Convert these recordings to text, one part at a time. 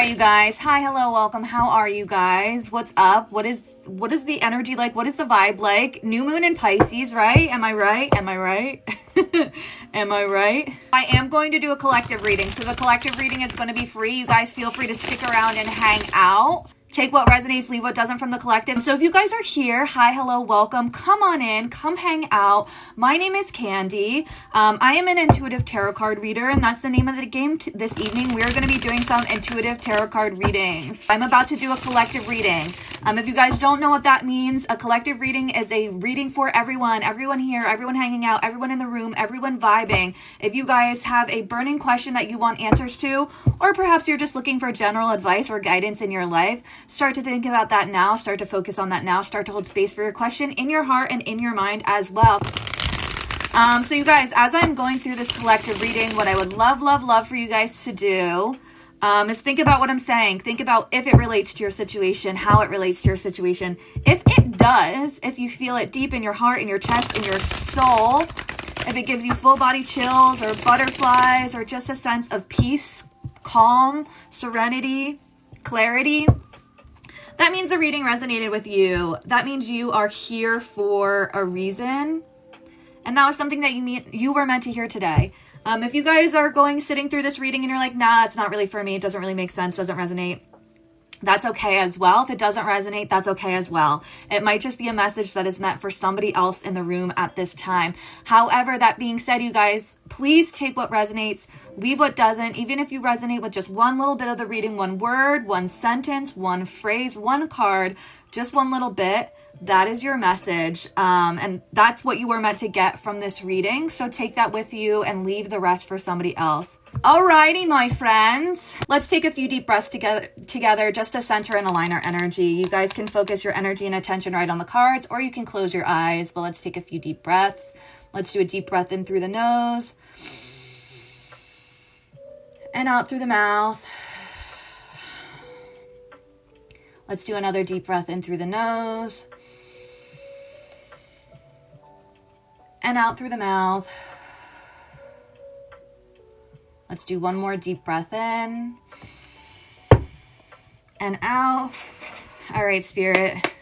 right, you guys. Hi, hello, welcome. How are you guys? What's up? What is the energy like? What is the vibe like? New moon in Pisces, right? Am I right? Am I right? Am I right? I am going to do a collective reading. So the collective reading is going to be free. You guys feel free to stick around and hang out. Take what resonates, leave what doesn't from the collective. So if you guys are here, hi, hello, welcome. Come on in, come hang out. My name is Candy. I am an intuitive tarot card reader, and that's the name of the game this evening. We're going to be doing some intuitive tarot card readings. I'm about to do a collective reading. If you guys don't know what that means, a collective reading is a reading for everyone here, everyone hanging out, everyone in the room, everyone vibing. If you guys have a burning question that you want answers to, or perhaps you're just looking for general advice or guidance in your life, start to think about that now, start to focus on that now, start to hold space for your question in your heart and in your mind as well. So you guys, as I'm going through this collective reading, what I would love for you guys to do is think about what I'm saying. Think about if it relates to your situation, how it relates to your situation. If it does, if you feel it deep in your heart, in your chest, in your soul, if it gives you full body chills or butterflies or just a sense of peace, calm, serenity, clarity, that means the reading resonated with you. That means you are here for a reason. And that was something that you were meant to hear today. If you guys are sitting through this reading and you're like, nah, it's not really for me. It doesn't really make sense. Doesn't resonate. That's okay as well. If it doesn't resonate, that's okay as well. It might just be a message that is meant for somebody else in the room at this time. However, that being said, you guys, please take what resonates, leave what doesn't. Even if you resonate with just one little bit of the reading, one word, one sentence, one phrase, one card, just one little bit, that is your message. And that's what you were meant to get from this reading. So take that with you and leave the rest for somebody else. Alrighty, my friends. Let's take a few deep breaths together just to center and align our energy. You guys can focus your energy and attention right on the cards, or you can close your eyes, but let's take a few deep breaths. Let's do a deep breath in through the nose and out through the mouth. Let's do another deep breath in through the nose and out through the mouth. Let's do one more deep breath in and out. All right, Spirit.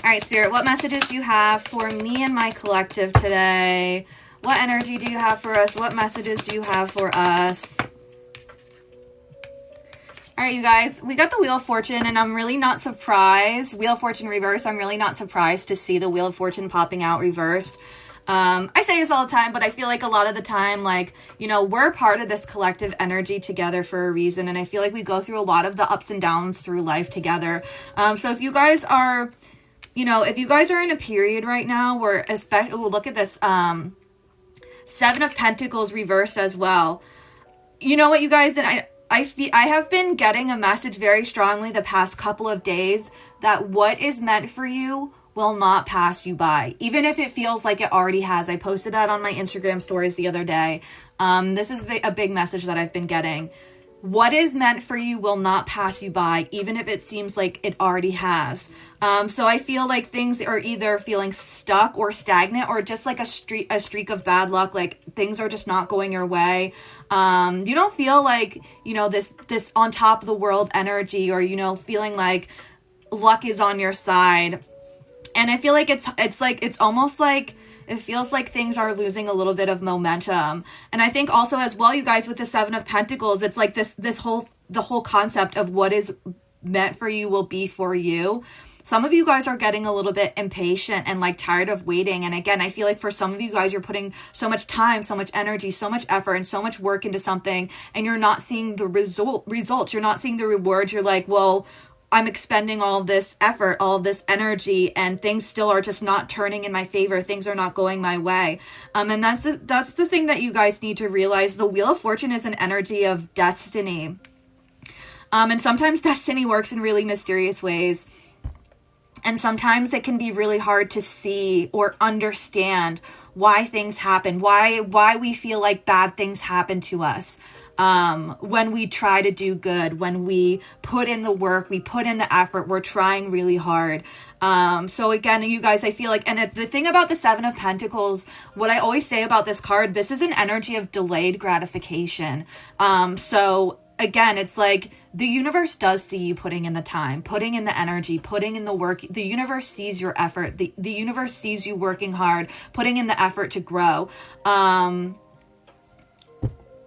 All right, Spirit, what messages do you have for me and my collective today? What energy do you have for us? What messages do you have for us? All right, you guys, we got the Wheel of Fortune, and I'm really not surprised. Wheel of Fortune reversed. I'm really not surprised to see the Wheel of Fortune popping out reversed. I say this all the time, but I feel like a lot of the time, like, you know, we're part of this collective energy together for a reason. And I feel like we go through a lot of the ups and downs through life together. So if you guys are, you know, if you guys are in a period right now where, especially, look at this, Seven of Pentacles reversed as well. You know what, you guys, and I have been getting a message very strongly the past couple of days that what is meant for you will not pass you by, even if it feels like it already has. I posted that on my Instagram stories the other day. This is a big message that I've been getting. What is meant for you will not pass you by, even if it seems like it already has. So I feel like things are either feeling stuck or stagnant, or just like a streak of bad luck, like things are just not going your way. You don't feel like, you know, this on top of the world energy, or, you know, feeling like luck is on your side. And I feel like it's almost like it feels like things are losing a little bit of momentum. And I think also as well, you guys, with the Seven of Pentacles, it's like the whole concept of what is meant for you will be for you. Some of you guys are getting a little bit impatient and like tired of waiting. And again, I feel like for some of you guys, you're putting so much time, so much energy, so much effort, and so much work into something, and you're not seeing the results. You're not seeing the rewards. You're like, well, I'm expending all this effort, all this energy, and things still are just not turning in my favor. Things are not going my way. And that's the thing that you guys need to realize. The Wheel of Fortune is an energy of destiny. And sometimes destiny works in really mysterious ways. And sometimes it can be really hard to see or understand why things happen, why we feel like bad things happen to us. When we try to do good, when we put in the work, we put in the effort, we're trying really hard. So again, you guys, I feel like, and the thing about the Seven of Pentacles, what I always say about this card, this is an energy of delayed gratification. So again, it's like the universe does see you putting in the time, putting in the energy, putting in the work. The universe sees your effort. The universe sees you working hard, putting in the effort to grow.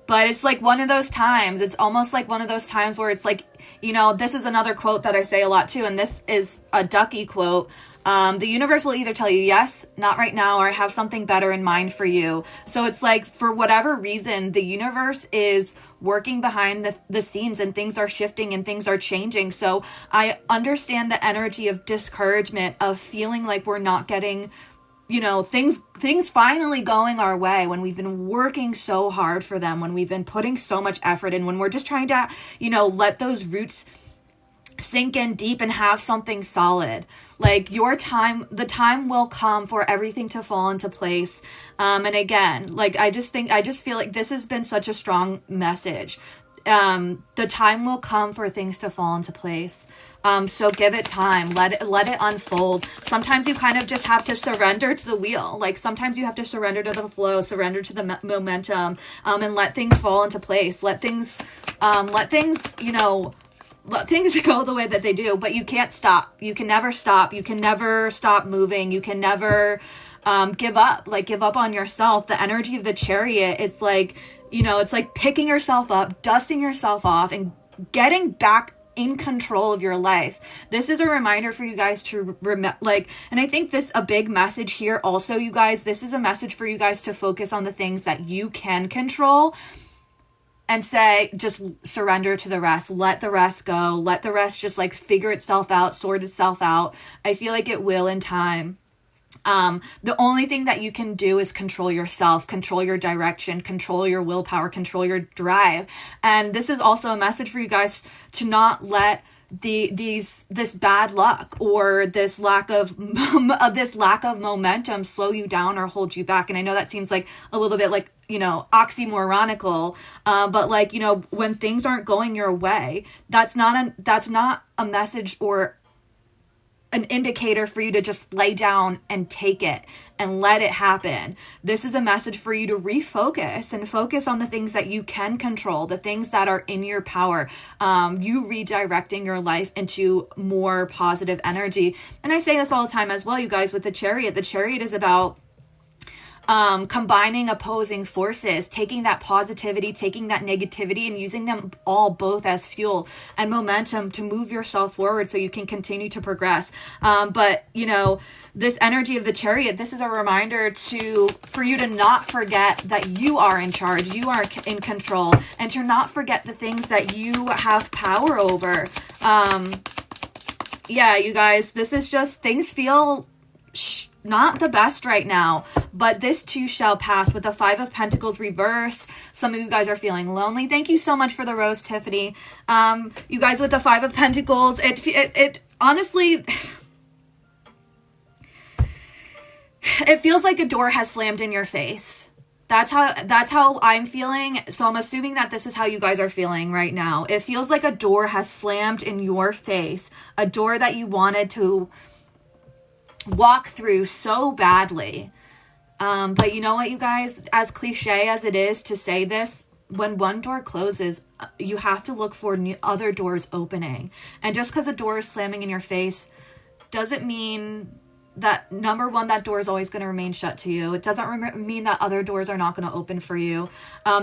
But it's like one of those times, it's almost like one of those times where it's like, you know, this is another quote that I say a lot too, and this is a Ducky quote. The universe will either tell you, yes, not right now, or I have something better in mind for you. So it's like, for whatever reason, the universe is working behind the scenes, and things are shifting and things are changing. So I understand the energy of discouragement, of feeling like we're not getting, you know, things finally going our way when we've been working so hard for them, when we've been putting so much effort in, when we're just trying to, you know, let those roots sink in deep and have something solid. Like the time will come for everything to fall into place. And again, like, I just feel like this has been such a strong message. The time will come for things to fall into place. So give it time, let it unfold. Sometimes you kind of just have to surrender to the wheel. Like, sometimes you have to surrender to the flow, surrender to the momentum, and let things fall into place. Let things, you know, let things go the way that they do. But you can't stop. You can never stop. You can never stop moving. You can never give up. Like, give up on yourself. The energy of the Chariot, it's like, you know, it's like picking yourself up, dusting yourself off, and getting back in control of your life. This is a reminder for you guys to and I think this a big message here also, you guys, this is a message for you guys to focus on the things that you can control, and say, just surrender to the rest. Let the rest go. Let the rest just like figure itself out, sort itself out. I feel like it will in time. The only thing that you can do is control yourself, control your direction, control your willpower, control your drive. And this is also a message for you guys to not let this bad luck or this lack of momentum slow you down or hold you back. And I know that seems like a little bit like, you know, oxymoronical, but like, you know, when things aren't going your way, that's not a message or an indicator for you to just lay down and take it and let it happen. This is a message for you to refocus and focus on the things that you can control, the things that are in your power, you redirecting your life into more positive energy. And I say this all the time as well, you guys, with the Chariot. The Chariot is about combining opposing forces, taking that positivity, taking that negativity, and using them all both as fuel and momentum to move yourself forward so you can continue to progress. But you know, this energy of the Chariot, this is a reminder for you to not forget that you are in charge, you are in control, and to not forget the things that you have power over. Yeah, you guys, this is just, things feel not the best right now, but this too shall pass. With the Five of Pentacles reverse, some of you guys are feeling lonely. Thank you so much for the rose, Tiffany. You guys, with the Five of Pentacles, it honestly, it feels like a door has slammed in your face. That's how I'm feeling. So I'm assuming that this is how you guys are feeling right now. It feels like a door has slammed in your face, a door that you wanted to walk through so badly. But you know what, you guys, as cliche as it is to say this, when one door closes, you have to look for other doors opening. And just because a door is slamming in your face doesn't mean that, number one, that door is always going to remain shut to you. It doesn't mean that other doors are not going to open for you.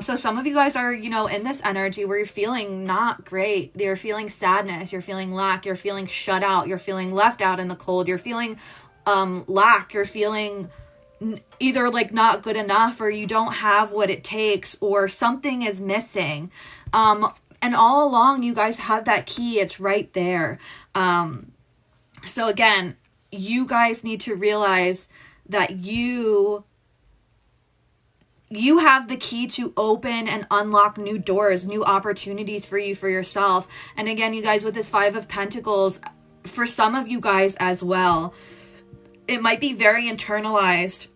So some of you guys are, you know, in this energy where you're feeling not great. You're feeling sadness. You're feeling lack. You're feeling shut out. You're feeling left out in the cold. You're feeling lack. You're feeling either like not good enough, or you don't have what it takes, or something is missing. And all along, you guys have that key. It's right there. So again, you guys need to realize that you have the key to open and unlock new doors, new opportunities for you, for yourself. And again, you guys, with this Five of Pentacles, for some of you guys as well, it might be very internalized.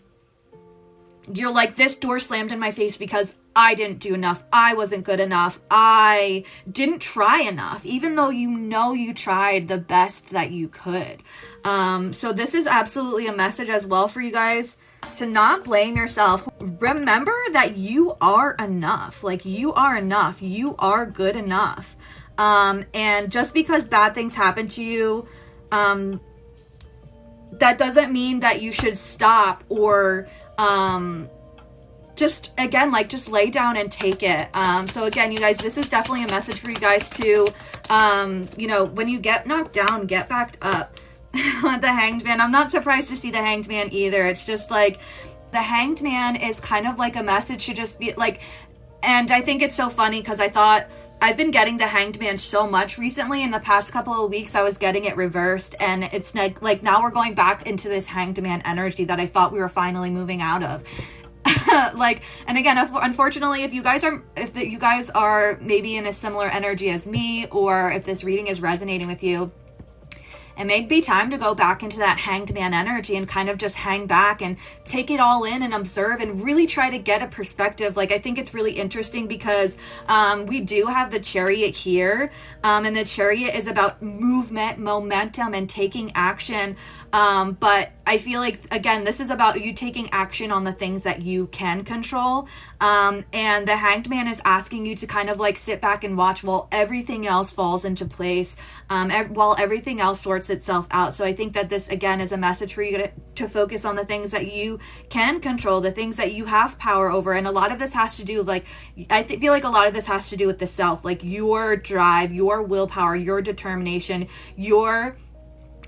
You're like, this door slammed in my face because I didn't do enough. I wasn't good enough. I didn't try enough, even though you know you tried the best that you could. So this is absolutely a message as well for you guys to not blame yourself. Remember that you are enough. Like, you are enough. You are good enough. And just because bad things happen to you, that doesn't mean that you should stop or, just again, like, just lay down and take it. So again, you guys, this is definitely a message for you guys to, you know, when you get knocked down, get back up. The Hanged Man, I'm not surprised to see the Hanged Man either. It's just like, the Hanged Man is kind of like a message to just be like, and I think it's so funny because I thought, I've been getting the Hanged Man so much recently. In the past couple of weeks, I was getting it reversed, and it's like now we're going back into this Hanged Man energy that I thought we were finally moving out of. Like, and again, unfortunately, if you guys are maybe in a similar energy as me, or if this reading is resonating with you, it may be time to go back into that Hanged Man energy and kind of just hang back and take it all in and observe and really try to get a perspective. Like, I think it's really interesting because we do have the Chariot here, and the Chariot is about movement, momentum, and taking action. But I feel like, again, this is about you taking action on the things that you can control. And the Hanged Man is asking you to kind of like sit back and watch while everything else falls into place, while everything else sorts itself out. So I think that this, again, is a message for you to focus on the things that you can control, the things that you have power over. And a lot of this has to do, like, feel like a lot of this has to do with the self, like your drive, your willpower, your determination, your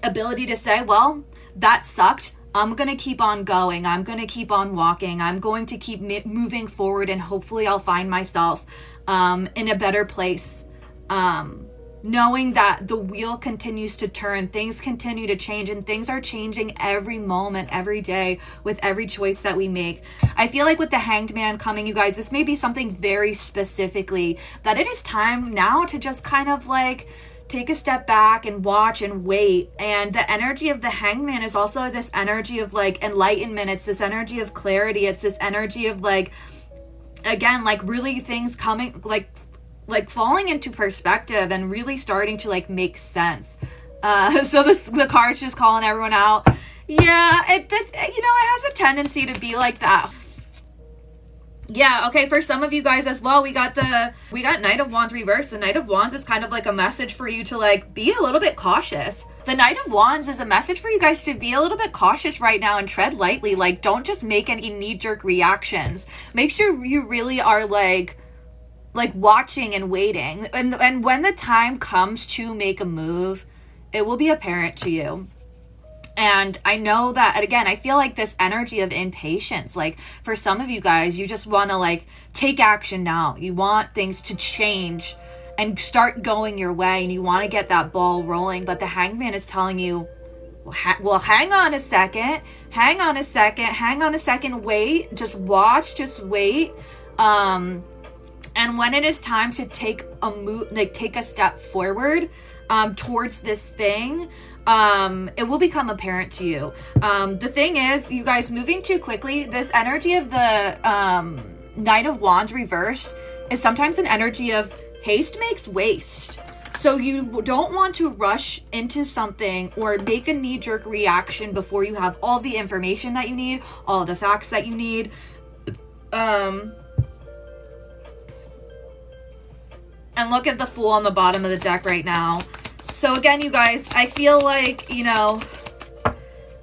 ability to say, well, that sucked. I'm going to keep on going. I'm going to keep on walking. I'm going to keep moving forward, and hopefully I'll find myself in a better place. Knowing that the wheel continues to turn, things continue to change, and things are changing every moment, every day, with every choice that we make. I feel like with the Hanged Man coming, you guys, this may be something very specifically that it is time now to just kind of like take a step back and watch and wait. And the energy of the Hanged Man is also this energy of like enlightenment. It's this energy of clarity. It's this energy of like, again, like really things coming, like falling into perspective and really starting to like make sense. So the card's just calling everyone out. Yeah, it has a tendency to be like that. Yeah, okay, for some of you guys as well, we got Knight of Wands reversed. The Knight of Wands is kind of like a message for you to like be a little bit cautious. The Knight of Wands is a message for you guys to be a little bit cautious right now and tread lightly. Like, don't just make any knee-jerk reactions. Make sure you really are like watching and waiting. And when the time comes to make a move, it will be apparent to you. And I know that, again, I feel like this energy of impatience, like for some of you guys, you just want to like take action now. You want things to change and start going your way, and you want to get that ball rolling. But the Hanged Man is telling you, well, hang on a second, wait, just watch, just wait. And when it is time to take a move, like take a step forward towards this thing, it will become apparent to you. The thing is, you guys, moving too quickly, this energy of the Knight of Wands reversed is sometimes an energy of haste makes waste. So you don't want to rush into something or make a knee-jerk reaction before you have all the information that you need, all the facts that you need. And look at the Fool on the bottom of the deck right now. So again, you guys, I feel like,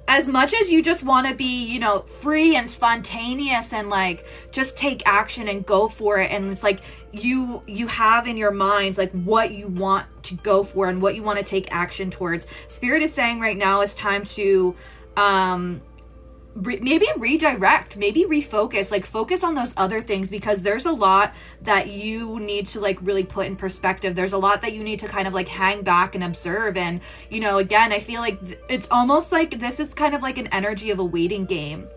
as much as you just want to be, free and spontaneous and like just take action and go for it, and it's like you have in your minds like what you want to go for and what you want to take action towards. Spirit is saying right now is time to maybe redirect, maybe refocus, like focus on those other things, because there's a lot that you need to like really put in perspective. There's a lot that you need to kind of like hang back and observe. And, again, I feel like it's almost like this is kind of like an energy of a waiting game.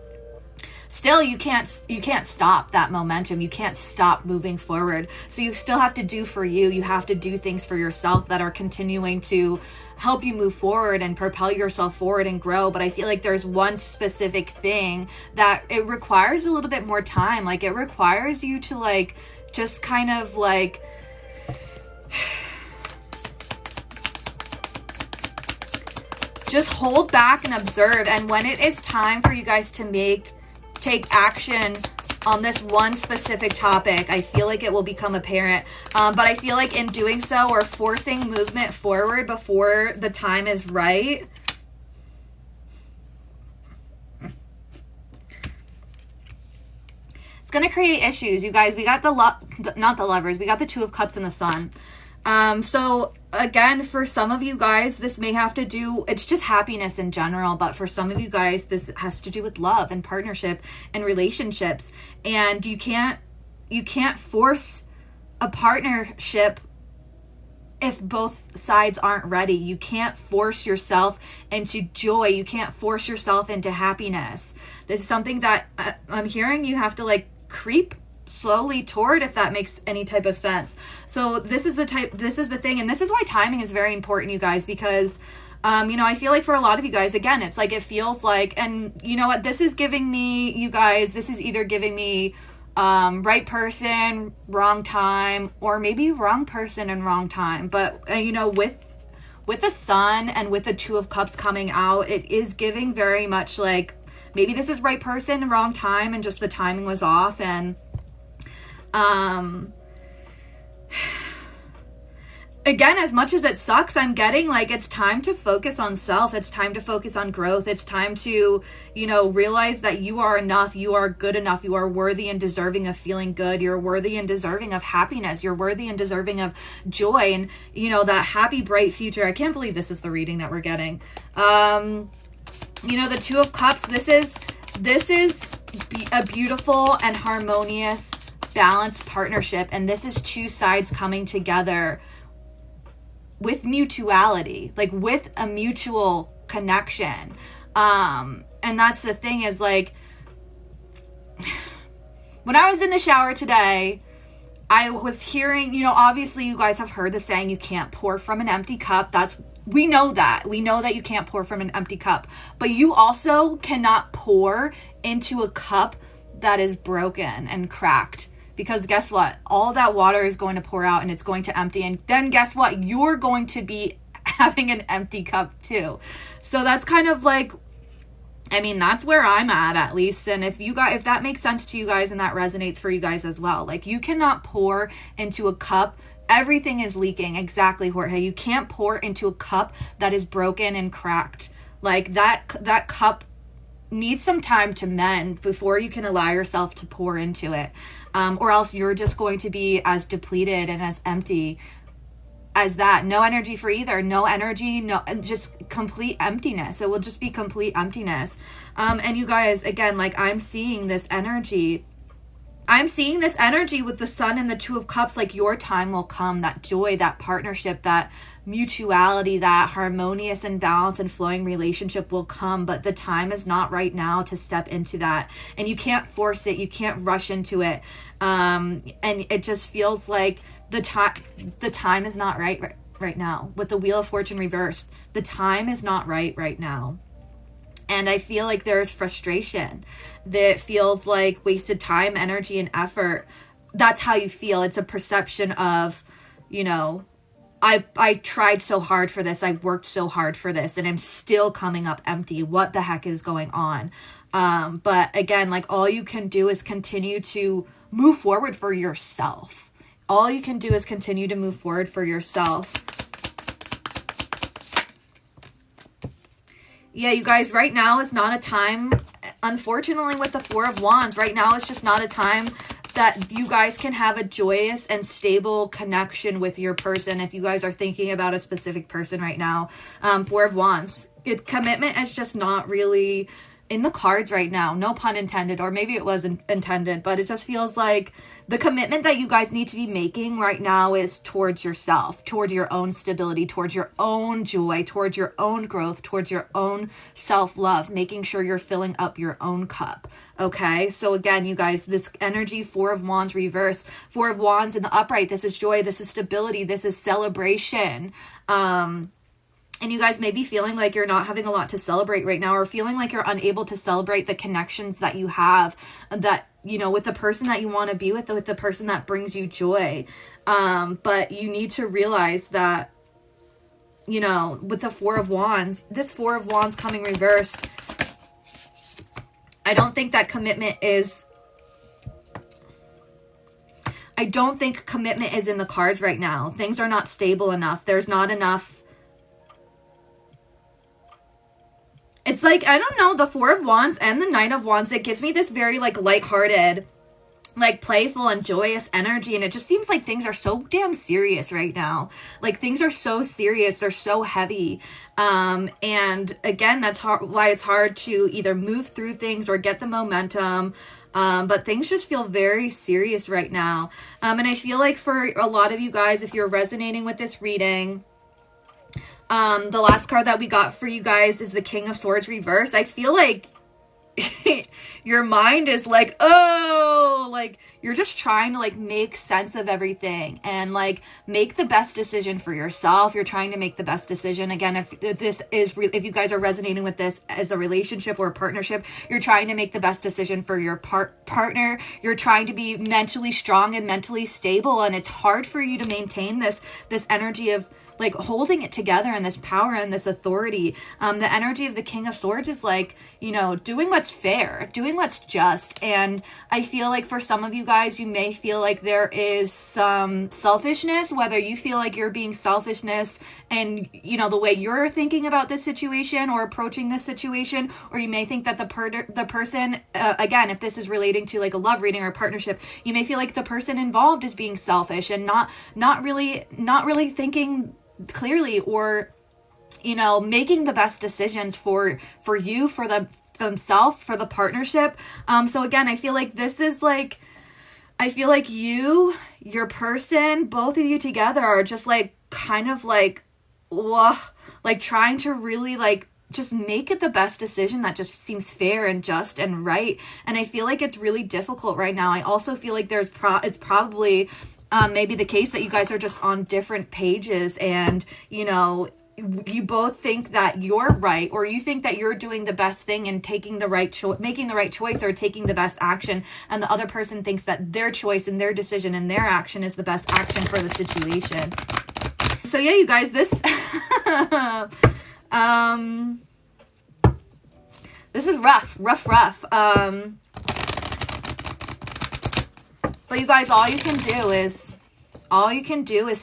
still you can't stop that momentum. You can't stop moving forward. So you still have to do for you. You have to do things for yourself that are continuing to help you move forward and propel yourself forward and grow. But I feel like there's one specific thing that it requires a little bit more time. Like it requires you to like just kind of like just hold back and observe. And when it is time for you guys to take action on this one specific topic, I feel like it will become apparent. But I feel like in doing so, or forcing movement forward before the time is right, it's going to create issues, you guys. We got not the Lovers, we got the Two of Cups and the Sun. So again, for some of you guys, this may have to do, it's just happiness in general, but for some of you guys, this has to do with love and partnership and relationships. And you can't force a partnership if both sides aren't ready. You can't force yourself into joy. You can't force yourself into happiness. This is something that I'm hearing you have to like creep slowly toward, if that makes any type of sense. So this is the thing, and this is why timing is very important, you guys, because I feel like for a lot of you guys, again, it's like it feels like, and you know what, this is giving me, you guys, this is either giving me right person, wrong time, or maybe wrong person and wrong time. But with the Sun and with the Two of Cups coming out, it is giving very much like maybe this is right person, wrong time, and just the timing was off. And again, as much as it sucks, I'm getting like it's time to focus on self. It's time to focus on growth. It's time to, realize that you are enough. You are good enough. You are worthy and deserving of feeling good. You're worthy and deserving of happiness. You're worthy and deserving of joy and, that happy, bright future. I can't believe this is the reading that we're getting. The Two of Cups, this is a beautiful and harmonious, balanced partnership. And this is two sides coming together with mutuality, like with a mutual connection. And that's the thing is like, when I was in the shower today, I was hearing, obviously you guys have heard the saying, you can't pour from an empty cup. We know that you can't pour from an empty cup, but you also cannot pour into a cup that is broken and cracked. Because guess what? All that water is going to pour out and it's going to empty. And then guess what? You're going to be having an empty cup too. So that's kind of like, that's where I'm at least. And if that makes sense to you guys and that resonates for you guys as well, like you cannot pour into a cup. Everything is leaking. Exactly, Jorge. You can't pour into a cup that is broken and cracked. Like that cup needs some time to mend before you can allow yourself to pour into it. Or else you're just going to be as depleted and as empty as that. No energy for either. No energy, no, just complete emptiness. It will just be complete emptiness. And you guys, again, like I'm seeing this energy with the Sun and the Two of Cups. Like your time will come, that joy, that partnership, that mutuality, that harmonious and balanced and flowing relationship will come, but the time is not right now to step into that. And you can't force it. You can't rush into it. And it just feels like the time is not right now. With the Wheel of Fortune reversed, the time is not right now. And I feel like there's frustration that feels like wasted time, energy, and effort. That's how you feel. It's a perception of, I tried so hard for this. I worked so hard for this and I'm still coming up empty. What the heck is going on? But again, like all you can do is continue to move forward for yourself. All you can do is continue to move forward for yourself. Yeah, you guys, right now is not a time, unfortunately, with the Four of Wands, right now it's just not a time that you guys can have a joyous and stable connection with your person. If you guys are thinking about a specific person right now, Four of Wands, commitment is just not really in the cards right now. No pun intended, or maybe it was intended, but it just feels like the commitment that you guys need to be making right now is towards yourself, towards your own stability, towards your own joy, towards your own growth, towards your own self-love, making sure you're filling up your own cup. Okay, so again, you guys, this energy, Four of Wands reverse, Four of Wands in the upright, this is joy, this is stability, this is celebration. And you guys may be feeling like you're not having a lot to celebrate right now, or feeling like you're unable to celebrate the connections that you have, that, you know, with the person that you want to be with the person that brings you joy. But you need to realize that, you know, with the Four of Wands, this Four of Wands coming reversed, I don't think that commitment is, I don't think commitment is in the cards right now. Things are not stable enough. There's not enough. It's like, I don't know, the Four of Wands and the Knight of Wands, it gives me this very like lighthearted, like playful and joyous energy. And it just seems like things are so damn serious right now. Like things are so serious. They're so heavy. And again, that's why it's hard to either move through things or get the momentum. But things just feel very serious right now. And I feel like for a lot of you guys, if you're resonating with this reading, the last card that we got for you guys is the King of Swords reverse. I feel like your mind is like, oh, like you're just trying to like make sense of everything and like make the best decision for yourself. You're trying to make the best decision. Again, if you guys are resonating with this as a relationship or a partnership, you're trying to make the best decision for your partner. You're trying to be mentally strong and mentally stable. And it's hard for you to maintain this energy of like holding it together and this power and this authority. The energy of the King of Swords is like, you know, doing what's fair, doing what's just. And I feel like for some of you guys, you may feel like there is some selfishness, whether you feel like you're being selfishness and, you know, the way you're thinking about this situation or approaching this situation, or you may think that the person, again, if this is relating to like a love reading or a partnership, you may feel like the person involved is being selfish and not really thinking clearly, or, you know, making the best decisions for you, for themselves, for the partnership. So again, I feel like this is like, I feel like your person, both of you together are just like kind of like, like trying to really like just make it the best decision that just seems fair and just and right. And I feel like it's really difficult right now. I also feel like it's probably maybe the case that you guys are just on different pages, and, you know, you both think that you're right, or you think that you're doing the best thing and taking the right making the right choice or taking the best action, and the other person thinks that their choice and their decision and their action is the best action for the situation. So yeah, you guys, this this is rough. But you guys, all you can do is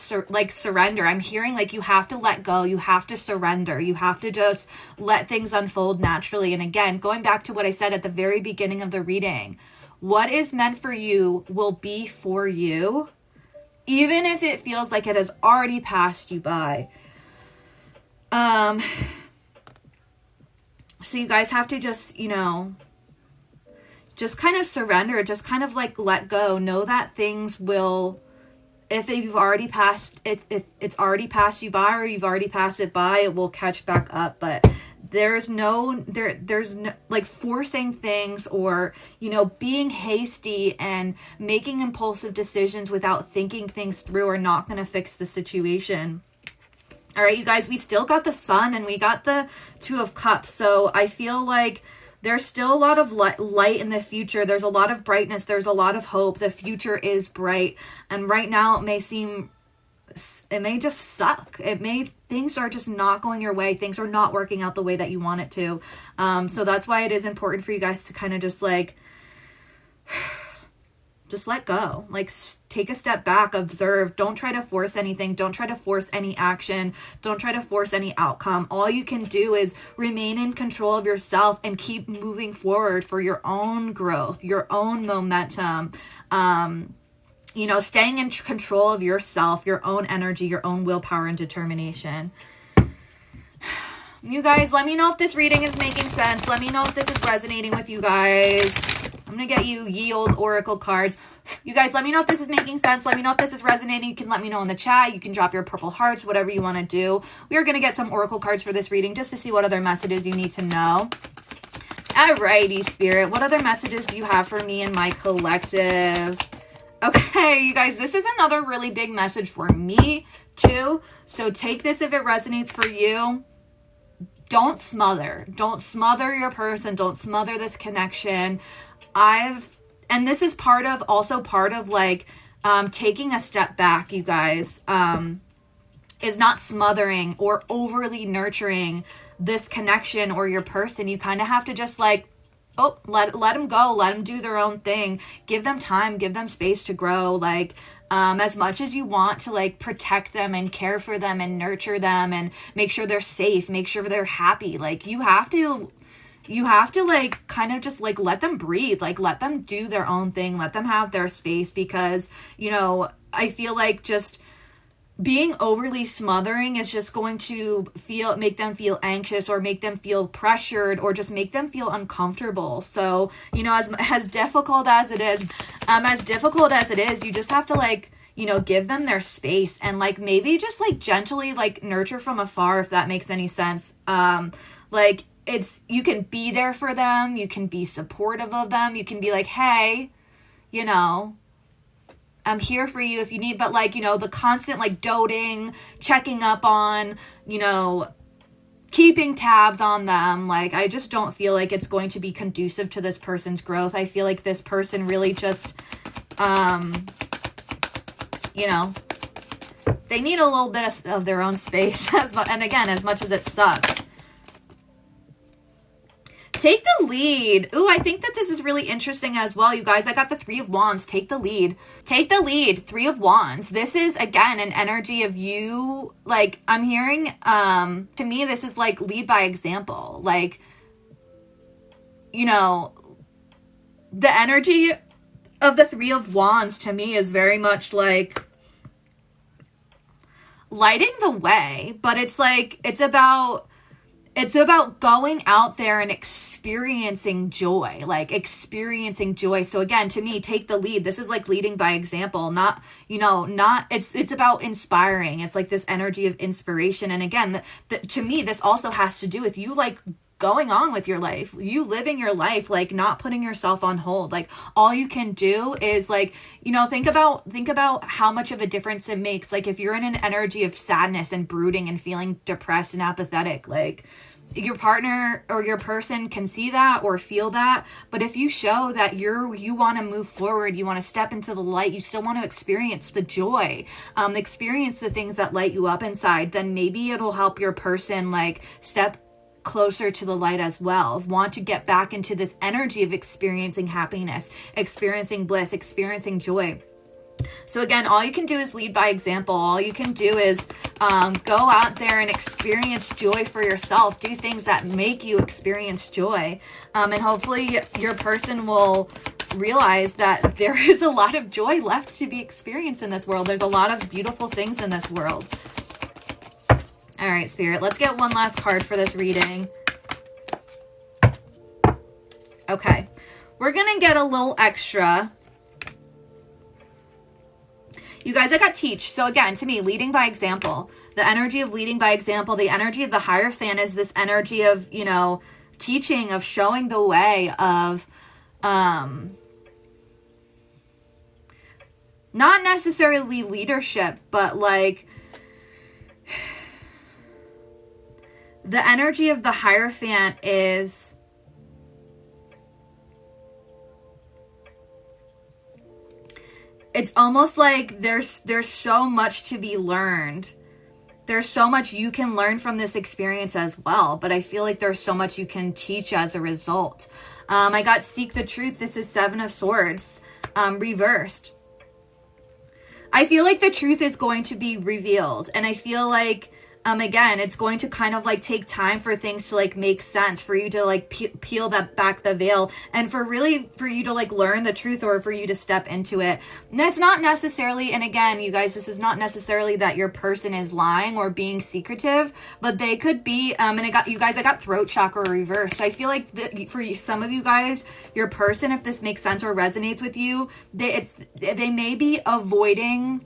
surrender. I'm hearing like you have to let go. You have to surrender. You have to just let things unfold naturally. And again, going back to what I said at the very beginning of the reading, what is meant for you will be for you, even if it feels like it has already passed you by. So you guys have to just, you know, just kind of surrender, just kind of like let go. Know that things will, if you've already passed, if it's already passed you by, or you've already passed it by, it will catch back up. But there's no like forcing things, or, you know, being hasty and making impulsive decisions without thinking things through are not going to fix the situation. All right, you guys, we still got the Sun and we got the Two of Cups. So I feel like there's still a lot of light in the future. There's a lot of brightness. There's a lot of hope. The future is bright. And right now it may just suck. Things are just not going your way. Things are not working out the way that you want it to. So that's why it is important for you guys to kind of just like, just let go. Like, take a step back, observe. Don't try to force anything. Don't try to force any action. Don't try to force any outcome. All you can do is remain in control of yourself and keep moving forward for your own growth, your own momentum. You know, staying in control of yourself, your own energy, your own willpower and determination. You guys, let me know if this reading is making sense. Let me know if this is resonating with you guys. I'm going to get you ye old oracle cards. You guys, let me know if this is making sense. Let me know if this is resonating. You can let me know in the chat. You can drop your purple hearts, whatever you want to do. We are going to get some oracle cards for this reading just to see what other messages you need to know. Alrighty, Spirit. What other messages do you have for me and my collective? Okay, you guys, this is another really big message for me too. So take this if it resonates for you. Don't smother. Don't smother your person. Don't smother this connection. And this is also part of like taking a step back, you guys, is not smothering or overly nurturing this connection or your person. You kind of have to just like, oh, let them go. Let them do their own thing. Give them time. Give them space to grow. Like, as much as you want to like protect them and care for them and nurture them and make sure they're safe, make sure they're happy. Like you have to like kind of just like let them breathe, like let them do their own thing, let them have their space, because, you know, I feel like just being overly smothering is just going to make them feel anxious or make them feel pressured or just make them feel uncomfortable. So, you know, as difficult as it is, you just have to like, you know, give them their space and like maybe just like gently like nurture from afar, if that makes any sense. Like you can be there for them. You can be supportive of them. You can be like, hey, you know, I'm here for you if you need, but like, you know, the constant like doting, checking up on, you know, keeping tabs on them. Like, I just don't feel like it's going to be conducive to this person's growth. I feel like this person really just, you know, they need a little bit of their own space and again, as much as it sucks. Take the lead. Ooh, I think that this is really interesting as well, you guys. I got the Three of Wands. Take the lead. Take the lead. Three of Wands. This is, again, an energy of you. Like, I'm hearing, to me, this is like lead by example. Like, you know, the energy of the Three of Wands to me is very much like lighting the way, but it's like, it's about going out there and experiencing joy, like experiencing joy. So again, to me, take the lead. This is like leading by example, not, you know, it's about inspiring. It's like this energy of inspiration. And again, to me, this also has to do with you, like going on with your life, you living your life, like not putting yourself on hold. Like all you can do is like, you know, think about how much of a difference it makes. Like if you're in an energy of sadness and brooding and feeling depressed and apathetic, like your partner or your person can see that or feel that. But if you show that you want to move forward, you want to step into the light, you still want to experience the joy, experience the things that light you up inside, then maybe it'll help your person like step closer to the light as well, want to get back into this energy of experiencing happiness, experiencing bliss, experiencing joy. So again, all you can do is lead by example. All you can do is go out there and experience joy for yourself. Do things that make you experience joy. And hopefully your person will realize that there is a lot of joy left to be experienced in this world. There's a lot of beautiful things in this world. All right, Spirit, let's get one last card for this reading. Okay, we're going to get a little extra. You guys, I got teach. So again, to me, leading by example, the energy of leading by example, the energy of the Hierophant is this energy of, you know, teaching, of showing the way, of, not necessarily leadership, but like, the energy of the Hierophant is it's almost like there's so much to be learned. There's so much you can learn from this experience as well, but I feel like there's so much you can teach as a result. I got Seek the Truth. This is Seven of Swords, reversed. I feel like the truth is going to be revealed, and I feel like again, it's going to kind of like take time for things to like make sense, for you to like peel that back the veil, and for you to like learn the truth, or for you to step into it. And that's not necessarily, and again, you guys, this is not necessarily that your person is lying or being secretive, but they could be, and I got throat chakra reversed. So I feel like for some of you guys, your person, if this makes sense or resonates with you, they may be avoiding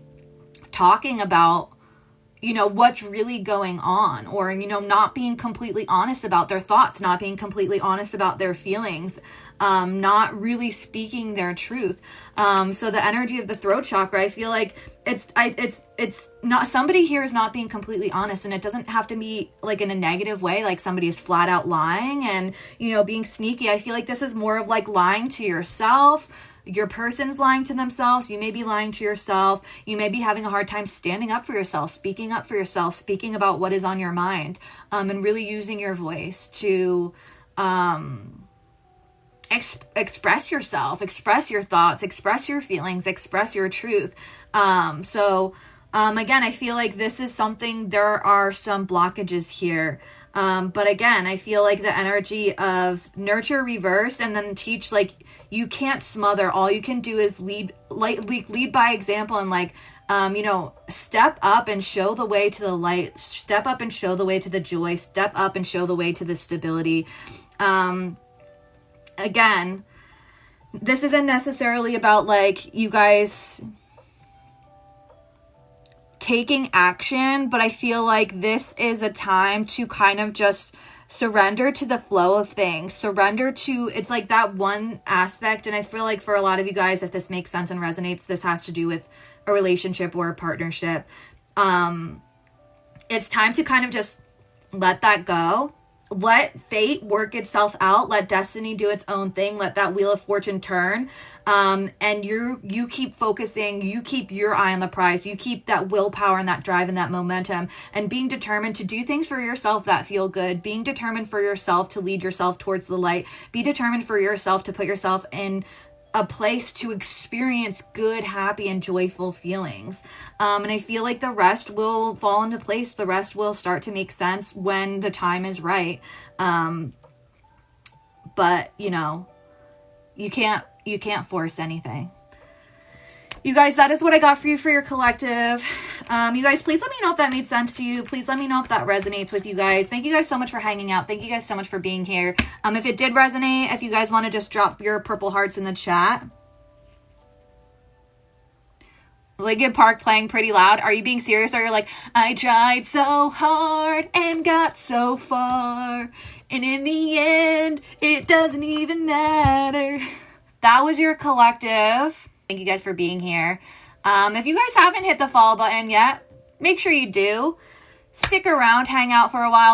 talking about, you know, what's really going on, or, you know, not being completely honest about their thoughts, not being completely honest about their feelings, not really speaking their truth. So the energy of the throat chakra, I feel like it's not, somebody here is not being completely honest, and it doesn't have to be like in a negative way, like somebody is flat out lying and, you know, being sneaky. I feel like this is more of like lying to yourself. Your person's lying to themselves. You may be lying to yourself. You may be having a hard time standing up for yourself, speaking up for yourself, speaking about what is on your mind, and really using your voice to express yourself, express your thoughts, express your feelings, express your truth. Again, I feel like this is something, there are some blockages here. But again, I feel like the energy of nurture reverse and then teach, like, you can't smother. All you can do is lead by example, and like, you know, step up and show the way to the light, step up and show the way to the joy, step up and show the way to the stability. Again, this isn't necessarily about like you guys taking action, but I feel like this is a time to kind of just surrender to the flow of things, surrender to, it's like that one aspect. And I feel like for a lot of you guys, if this makes sense and resonates, this has to do with a relationship or a partnership. It's time to kind of just let that go. Let fate work itself out. Let destiny do its own thing. Let that wheel of fortune turn. And you keep focusing. You keep your eye on the prize. You keep that willpower and that drive and that momentum, and being determined to do things for yourself that feel good. Being determined for yourself to lead yourself towards the light. Be determined for yourself to put yourself in a place to experience good, happy, and joyful feelings. And I feel like the rest will fall into place. The rest will start to make sense when the time is right. But you know, you can't force anything. You guys, that is what I got for you for your collective. You guys, please let me know if that made sense to you. Please let me know if that resonates with you guys. Thank you guys so much for hanging out. Thank you guys so much for being here. If it did resonate, if you guys want to just drop your purple hearts in the chat. Linkin Park playing pretty loud. Are you being serious? Or you're like, I tried so hard and got so far, and in the end, it doesn't even matter. That was your collective. Thank you guys for being here. If you guys haven't hit the follow button yet, make sure you do. Stick around, hang out for a while.